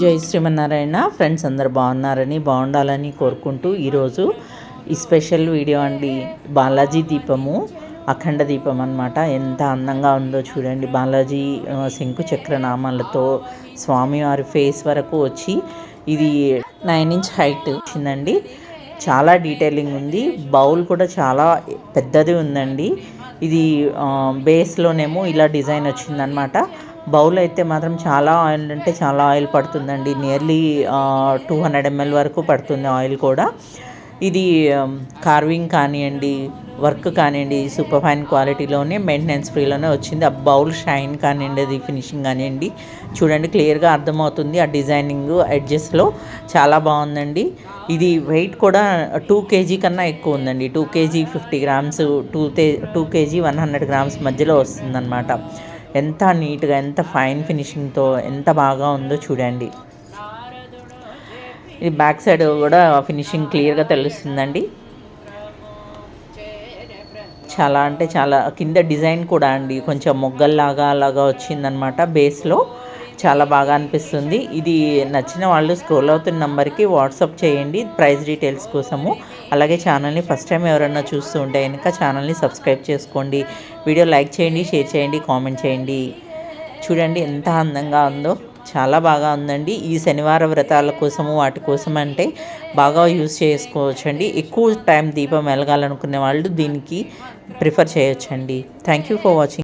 జై శ్రీమన్నారాయణ. ఫ్రెండ్స్ అందరు బాగున్నారని బాగుండాలని కోరుకుంటూ ఈరోజు ఈ స్పెషల్ వీడియో అండి. బాలాజీ దీపము, అఖండ దీపం అన్నమాట. ఎంత అందంగా ఉందో చూడండి. బాలాజీ శంకు చక్ర నామాలతో స్వామివారి ఫేస్ వరకు వచ్చి ఇది 9 ఇంచ్ హైట్ వచ్చిందండి. చాలా డీటెయిలింగ్ ఉంది. బౌల్ కూడా చాలా పెద్దది ఉందండి. ఇది బేస్లోనేమో ఇలా డిజైన్ వచ్చిందనమాట. బౌల్ అయితే మాత్రం చాలా ఆయిల్ అంటే చాలా ఆయిల్ పడుతుందండి. నియర్లీ 200 ml వరకు పడుతుంది ఆయిల్ కూడా. ఇది కార్వింగ్ కానివ్వండి, వర్క్ కానివ్వండి, సూపర్ ఫైన్ క్వాలిటీలోనే మెయింటెనెన్స్ ఫ్రీలోనే వచ్చింది. ఆ బౌల్ షైన్ కానివ్వండి, అది ఫినిషింగ్ కానివ్వండి, చూడండి క్లియర్గా అర్థమవుతుంది. ఆ డిజైనింగ్ ఎడ్జెస్లో చాలా బాగుందండి. ఇది వెయిట్ కూడా 2 kg కన్నా ఎక్కువ ఉందండి. 2 kg 50 grams, 2 kg 100 grams మధ్యలో వస్తుందన్నమాట. ఎంత నీట్గా, ఎంత ఫైన్ ఫినిషింగ్తో ఎంత బాగా ఉందో చూడండి. ఇది బ్యాక్ సైడ్ కూడా ఫినిషింగ్ క్లియర్గా తెలుస్తుందండి. చాలా అంటే చాలా కింద డిజైన్ కూడా అండి కొంచెం మొగ్గల్లాగా అలాగా వచ్చిందనమాట. బేస్లో చాలా బాగా అనిపిస్తుంది. ఇది నచ్చిన వాళ్ళు స్క్రోల్ అవుతున్న నెంబర్కి వాట్సాప్ చేయండి ప్రైస్ డీటెయిల్స్ కోసము. అలాగే ఛానల్ని ఫస్ట్ టైం ఎవరైనా చూస్తూ ఉంటే కనుక ఛానల్ని సబ్స్క్రైబ్ చేసుకోండి. వీడియో లైక్ చేయండి, షేర్ చేయండి, కామెంట్ చేయండి. చూడండి ఎంత అందంగా ఉందో, చాలా బాగా ఉందండి. ఈ శనివార వ్రతాల కోసము వాటి కోసం అంటే బాగా యూజ్ చేసుకోవచ్చండి. ఎక్కువ టైం దీపం వెలగాలనుకునే వాళ్ళు దీనికి ప్రిఫర్ చేయొచ్చండి. Thank you for watching.